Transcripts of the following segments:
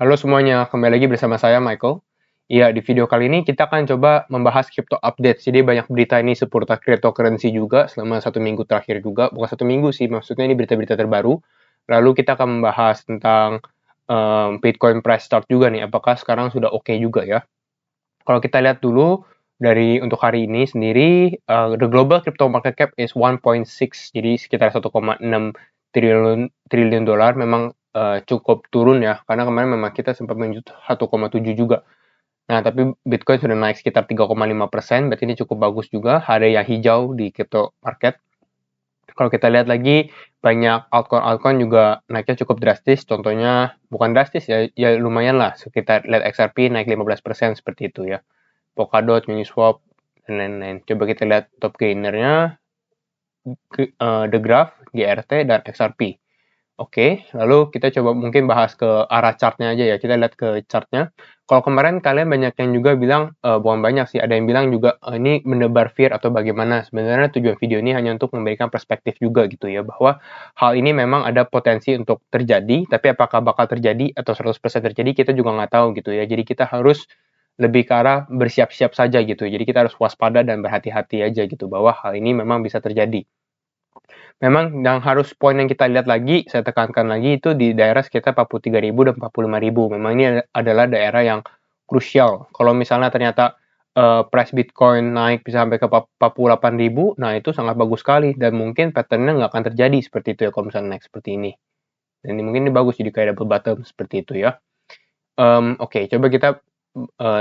Halo semuanya, kembali lagi bersama saya Michael. Iya, di video kali ini kita akan coba membahas crypto update. Jadi banyak berita ini seputar cryptocurrency juga selama 1 minggu terakhir juga. Bukan 1 minggu sih, maksudnya ini berita-berita terbaru. Lalu kita akan membahas tentang Bitcoin price chart juga nih, apakah sekarang sudah oke juga ya. Kalau kita lihat dulu dari untuk hari ini sendiri, the global crypto market cap is 1.6, jadi sekitar 1,6 triliun dolar. Memang cukup turun ya, karena kemarin memang kita sempat menyentuh 1,7 juga. Nah, tapi Bitcoin sudah naik sekitar 3,5%, berarti ini cukup bagus juga, hari yang hijau di crypto market. Kalau kita lihat lagi, banyak altcoin juga naiknya cukup drastis, contohnya, bukan drastis ya lumayan lah, sekitar lihat XRP naik 15% seperti itu ya. Polkadot, Uniswap, dan lain-lain. Coba kita lihat top gainernya, The Graph, GRT, dan XRP. Oke, lalu kita coba mungkin bahas ke arah chartnya aja ya. Kita lihat ke chartnya. Kalau kemarin kalian banyak yang juga bilang, bukan banyak sih, ada yang bilang juga ini menebar fear atau bagaimana. Sebenarnya tujuan video ini hanya untuk memberikan perspektif juga gitu ya, bahwa hal ini memang ada potensi untuk terjadi, tapi apakah bakal terjadi atau 100% terjadi kita juga nggak tahu gitu ya. Jadi kita harus lebih ke arah bersiap-siap saja gitu. Jadi kita harus waspada dan berhati-hati aja gitu, bahwa hal ini memang bisa terjadi. Memang yang harus poin yang kita lihat lagi, saya tekankan lagi itu di daerah sekitar 43.000 dan 45.000. Memang ini adalah daerah yang krusial. Kalau misalnya ternyata price Bitcoin naik bisa sampai ke 48.000, nah itu sangat bagus sekali dan mungkin pattern-nya nggak akan terjadi seperti itu ya kalau misalnya naik seperti ini. Dan ini mungkin ini bagus jadi kayak double bottom seperti itu ya. Oke, coba kita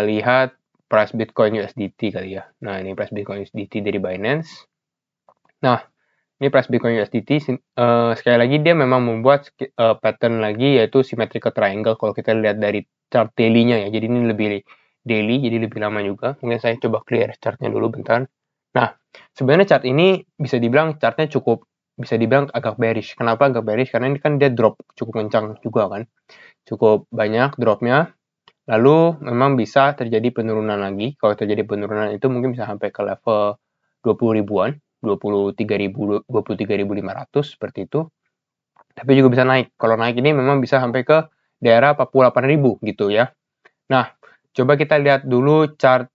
lihat price Bitcoin USDT kali ya. Nah, ini price Bitcoin USDT dari Binance. Nah, ini price Bitcoin USDT, sekali lagi dia memang membuat pattern lagi yaitu symmetrical triangle kalau kita lihat dari chart daily-nya ya. Jadi ini lebih daily, jadi lebih lama juga. Mungkin saya coba clear chartnya dulu bentar. Nah, sebenarnya chart ini bisa dibilang chartnya cukup, bisa dibilang agak bearish. Kenapa agak bearish? Karena ini kan dia drop cukup kencang juga kan. Cukup banyak dropnya. Lalu memang bisa terjadi penurunan lagi. Kalau terjadi penurunan itu mungkin bisa sampai ke level 20 ribuan, 23.000, 23.500 seperti itu. Tapi juga bisa naik. Kalau naik ini memang bisa sampai ke daerah 48.000 gitu ya. Nah, coba kita lihat dulu chart.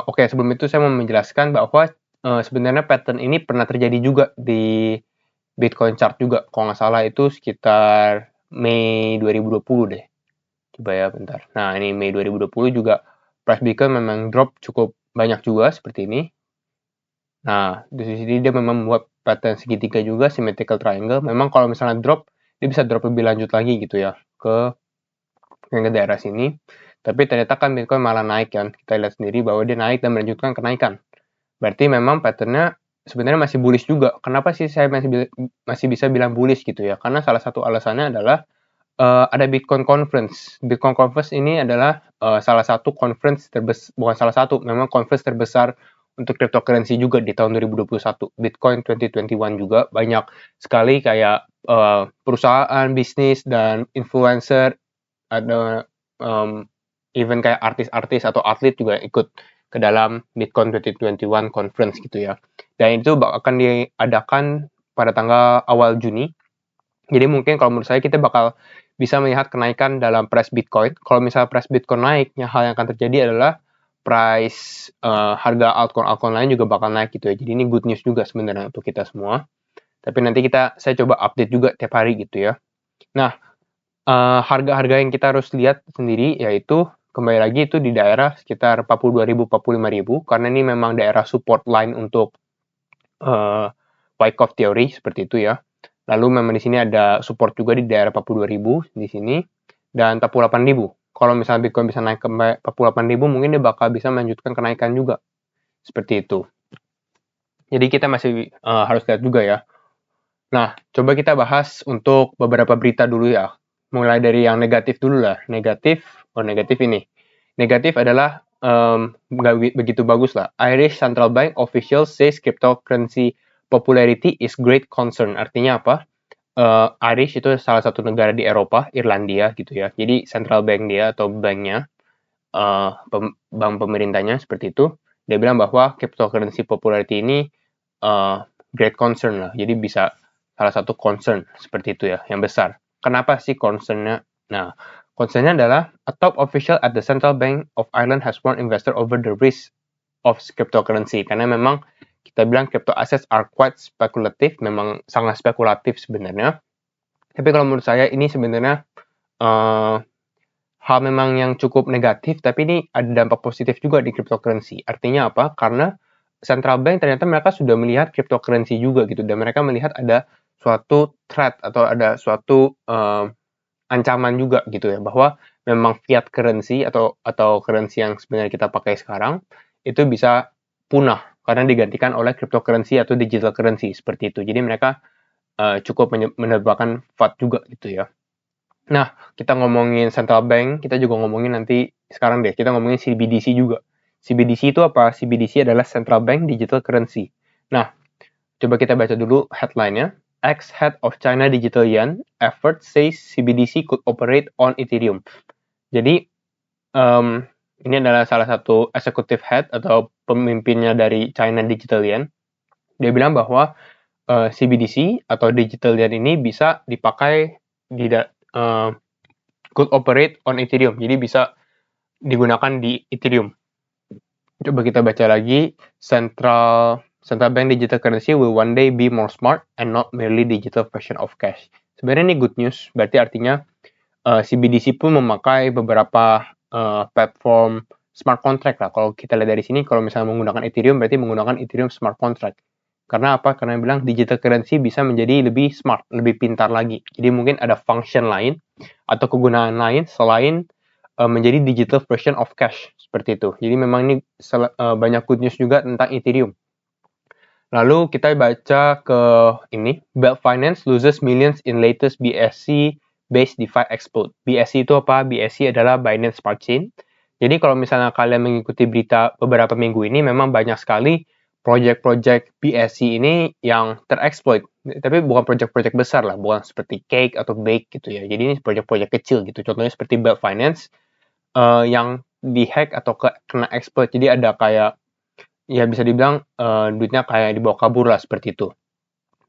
Oke, sebelum itu saya mau menjelaskan bahwa sebenarnya pattern ini pernah terjadi juga di Bitcoin chart juga. Kalau nggak salah itu sekitar Mei 2020 deh. Coba ya bentar. Nah, ini Mei 2020 juga price Bitcoin memang drop cukup banyak juga seperti ini. Nah, di sini dia memang membuat pattern segitiga juga, symmetrical triangle. Memang kalau misalnya drop, dia bisa drop lebih lanjut lagi gitu ya, ke daerah sini. Tapi ternyata kan Bitcoin malah naik kan. Kita lihat sendiri bahwa dia naik dan melanjutkan kenaikan. Berarti memang patternnya sebenarnya masih bullish juga. Kenapa sih saya masih bisa bilang bullish gitu ya? Karena salah satu alasannya adalah ada Bitcoin Conference. Bitcoin Conference ini adalah salah satu conference terbesar, bukan salah satu, memang conference terbesar untuk cryptocurrency juga di tahun 2021. Bitcoin 2021 juga banyak sekali kayak perusahaan, bisnis, dan influencer, ada even kayak artis-artis atau atlet juga ikut ke dalam Bitcoin 2021 conference gitu ya. Dan itu akan diadakan pada tanggal awal Juni. Jadi mungkin kalau menurut saya kita bakal bisa melihat kenaikan dalam price Bitcoin. Kalau misalnya price Bitcoin naik, hal yang akan terjadi adalah price harga altcoin lain juga bakal naik gitu ya. Jadi ini good news juga sebenarnya untuk kita semua. Tapi nanti saya coba update juga tiap hari gitu ya. Nah, harga-harga yang kita harus lihat sendiri yaitu kembali lagi itu di daerah sekitar 42.000 45.000 karena ini memang daerah support line untuk Wyckoff Theory seperti itu ya. Lalu memang di sini ada support juga di daerah 42.000 di sini dan 48.000. Kalau misalnya Bitcoin bisa naik ke 48.000 mungkin dia bakal bisa melanjutkan kenaikan juga. Seperti itu. Jadi kita masih harus lihat juga ya. Nah, coba kita bahas untuk beberapa berita dulu ya. Mulai dari yang negatif dulu lah. Negatif ini. Negatif adalah nggak begitu bagus lah. Irish Central Bank official says cryptocurrency popularity is great concern. Artinya apa? Irish itu salah satu negara di Eropa, Irlandia gitu ya. Jadi central bank dia atau banknya, bank pemerintahnya seperti itu. Dia bilang bahwa cryptocurrency popularity ini great concern lah. Jadi bisa salah satu concern seperti itu ya, yang besar. Kenapa sih concernnya? Nah, Concernnya adalah a top official at the Central Bank of Ireland has warned investor over the risk of cryptocurrency. Karena memang kita bilang crypto assets are quite speculative, memang sangat spekulatif sebenarnya. Tapi kalau menurut saya ini sebenarnya hal memang yang cukup negatif, tapi ini ada dampak positif juga di cryptocurrency. Artinya apa? Karena central bank ternyata mereka sudah melihat cryptocurrency juga gitu, dan mereka melihat ada suatu threat atau ada suatu ancaman juga gitu ya, bahwa memang fiat currency atau currency yang sebenarnya kita pakai sekarang itu bisa punah karena digantikan oleh cryptocurrency atau digital currency seperti itu. Jadi mereka cukup menerbangkan FUD juga gitu ya. Nah, kita ngomongin central bank, kita juga ngomongin nanti sekarang deh, kita ngomongin CBDC juga. CBDC itu apa? CBDC adalah Central Bank Digital Currency. Nah, coba kita baca dulu headline-nya. Ex-head of China Digital Yuan effort says CBDC could operate on Ethereum. Jadi, ini adalah salah satu executive head atau pemimpinnya dari China Digital Yuan. Dia bilang bahwa CBDC atau Digital Yuan ini bisa dipakai could operate on Ethereum. Jadi bisa digunakan di Ethereum. Coba kita baca lagi. Central Bank Digital Currency will one day be more smart and not merely digital version of cash. Sebenarnya ini good news, berarti artinya CBDC pun memakai beberapa platform smart contract lah. Kalau kita lihat dari sini, kalau misalnya menggunakan Ethereum, berarti menggunakan Ethereum smart contract. Karena apa? Karena bilang digital currency bisa menjadi lebih smart, lebih pintar lagi. Jadi mungkin ada function lain atau kegunaan lain selain menjadi digital version of cash seperti itu. Jadi memang ini banyak good news juga tentang Ethereum. Lalu kita baca ke ini, Belt Finance loses millions in latest BSC based DeFi exploit. BSC itu apa? BSC adalah Binance Smart Chain. Jadi kalau misalnya kalian mengikuti berita beberapa minggu ini, memang banyak sekali project-project BSC ini yang terexploit. Tapi bukan project-project besar lah, bukan seperti Cake atau Bake gitu ya. Jadi ini project-project kecil gitu. Contohnya seperti Belt Finance yang dihack atau kena exploit. Jadi ada kayak ya bisa dibilang duitnya kayak dibawa kabur lah seperti itu.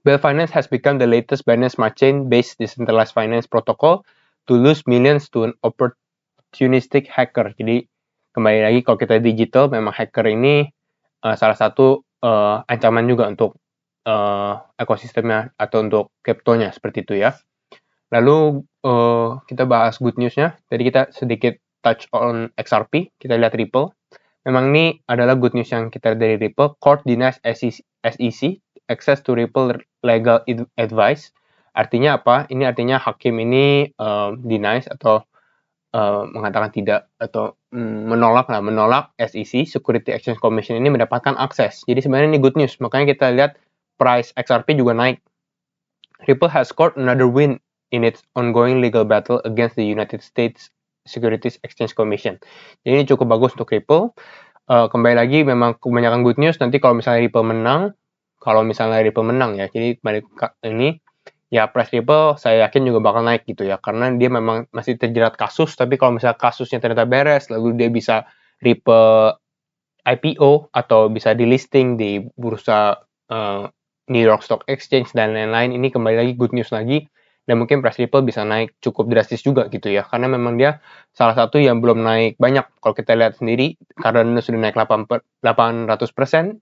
Belt Finance has become the latest Binance Smart Chain-based decentralized finance protocol to lose millions to an opportunistic hacker. Jadi kembali lagi kalau kita digital, memang hacker ini salah satu ancaman juga untuk ekosistemnya atau untuk kriptonya seperti itu ya. Lalu kita bahas good news-nya. Tadi kita sedikit touch on XRP, kita lihat Ripple. Memang ini adalah good news yang kita dari Ripple. Court denies SEC access to Ripple legal advice. Artinya apa? Ini artinya hakim ini denies atau mengatakan tidak atau menolak SEC, Security Exchange Commission ini mendapatkan akses. Jadi sebenarnya ini good news. Makanya kita lihat price XRP juga naik. Ripple has scored another win in its ongoing legal battle against the United States Securities Exchange Commission. Jadi ini cukup bagus untuk Ripple. Kembali lagi memang kebanyakan good news. Nanti kalau misalnya Ripple menang, ya. Jadi balik ini ya price Ripple saya yakin juga bakal naik gitu ya. Karena dia memang masih terjerat kasus. Tapi kalau misalnya kasusnya ternyata beres, lalu dia bisa Ripple IPO atau bisa di listing di bursa New York Stock Exchange dan lain-lain, ini kembali lagi good news lagi. Dan mungkin price Ripple bisa naik cukup drastis juga gitu ya. Karena memang dia salah satu yang belum naik banyak. Kalau kita lihat sendiri, Cardano sudah naik 800%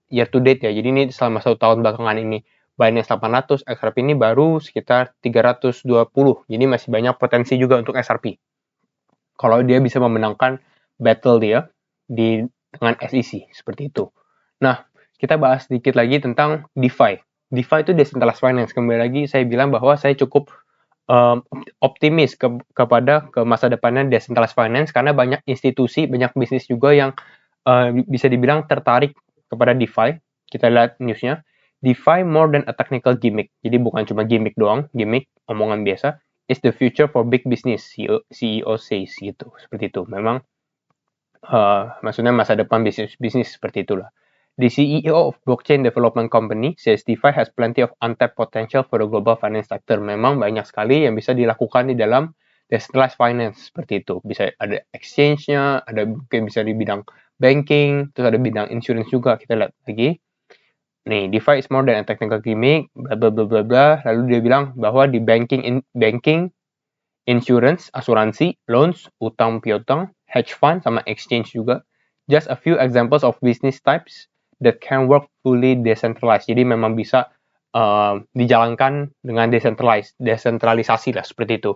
year to date ya. Jadi ini selama 1 tahun belakangan ini. Binance 800, XRP ini baru sekitar 320. Jadi masih banyak potensi juga untuk XRP. Kalau dia bisa memenangkan battle dia dengan SEC, seperti itu. Nah, kita bahas sedikit lagi tentang DeFi. DeFi itu decentralized finance. Kembali lagi saya bilang bahwa saya cukup optimis kepada masa depannya decentralized finance karena banyak institusi, banyak bisnis juga yang bisa dibilang tertarik kepada DeFi. Kita lihat newsnya. DeFi more than a technical gimmick. Jadi bukan cuma gimmick doang, gimmick, omongan biasa. It's the future for big business, CEO says gitu. Seperti itu. Memang maksudnya masa depan bisnis seperti itulah. The CEO of blockchain development company says DeFi has plenty of untapped potential for the global finance sector. Memang banyak sekali yang bisa dilakukan di dalam decentralized finance seperti itu. Bisa ada exchange-nya, ada mungkin bisa di bidang banking, terus ada bidang insurance juga. Kita lihat lagi. Nih, DeFi is more than a technical gimmick, bla bla bla bla bla. Lalu dia bilang bahwa di banking insurance, asuransi, loans, utang piutang, hedge fund, sama exchange juga. Just a few examples of business types that can work fully decentralized. Jadi memang bisa dijalankan dengan desentralisasi lah seperti itu.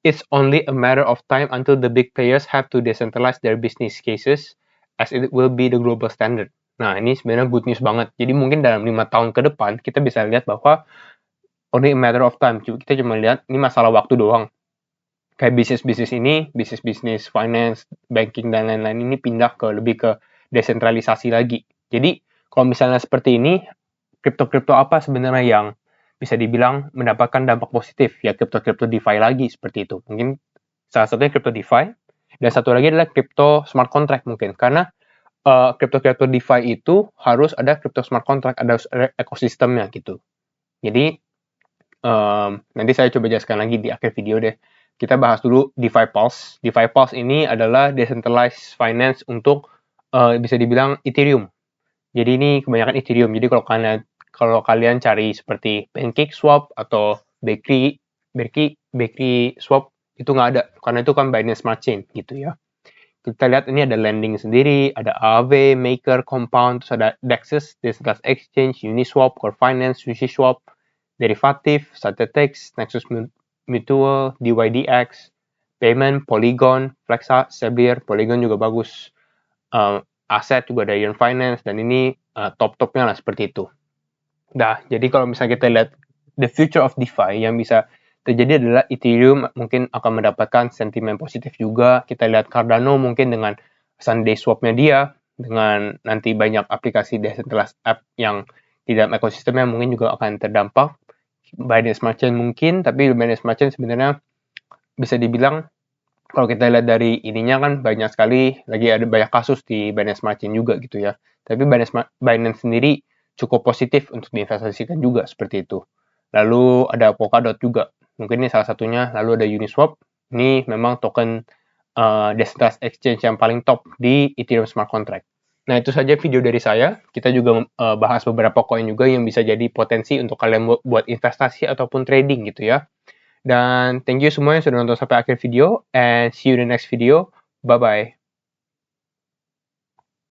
It's only a matter of time until the big players have to decentralize their business cases as it will be the global standard. Nah, ini sebenarnya good news banget. Jadi mungkin dalam 5 tahun ke depan kita bisa lihat bahwa only a matter of time. Kita cuma lihat ini masalah waktu doang. Kayak bisnis-bisnis ini, bisnis-bisnis finance, banking dan lain-lain ini pindah ke lebih ke desentralisasi lagi. Jadi kalau misalnya seperti ini, kripto-kripto apa sebenarnya yang bisa dibilang mendapatkan dampak positif? Ya kripto-kripto DeFi lagi seperti itu. Mungkin salah satunya kripto DeFi, dan satu lagi adalah kripto smart contract mungkin. Karena kripto-kripto DeFi itu harus ada kripto smart contract, ada ekosistemnya gitu. Jadi nanti saya coba jelaskan lagi di akhir video deh. Kita bahas dulu DeFi Pulse. DeFi Pulse ini adalah decentralized finance untuk bisa dibilang Ethereum. Jadi ini kebanyakan Ethereum. Jadi kalau kalian cari seperti Pancake Swap atau Bakery Swap itu nggak ada karena itu kan Binance Smart Chain gitu ya. Kita lihat ini ada lending sendiri, ada Aave, Maker, Compound, terus ada DEXs, Decentralized Exchange, Uniswap, Core Finance, SushiSwap, Derivative, Satetex, Nexus Mutual, DYDX, Payment, Polygon, Flexa, Seblier, Polygon juga bagus. Aset juga ada Yearn Finance, dan ini top-topnya lah seperti itu. Nah, jadi kalau misalnya kita lihat the future of DeFi yang bisa terjadi adalah Ethereum mungkin akan mendapatkan sentimen positif juga. Kita lihat Cardano mungkin dengan Sunday Swap-nya dia, dengan nanti banyak aplikasi decentralized app yang di dalam ekosistemnya mungkin juga akan terdampak. Binance Smart Chain mungkin, tapi Binance Smart Chain sebenarnya bisa dibilang kalau kita lihat dari ininya kan banyak sekali lagi ada banyak kasus di Binance Smart Chain juga gitu ya. Tapi Binance sendiri cukup positif untuk diinvestasikan juga seperti itu. Lalu ada Polkadot juga. Mungkin ini salah satunya. Lalu ada Uniswap. Ini memang token decentralized exchange yang paling top di Ethereum Smart Contract. Nah, itu saja video dari saya. Kita juga bahas beberapa koin juga yang bisa jadi potensi untuk kalian buat investasi ataupun trading gitu ya. Dan thank you semua yang sudah nonton sampai akhir video, and see you in the next video. Bye-bye.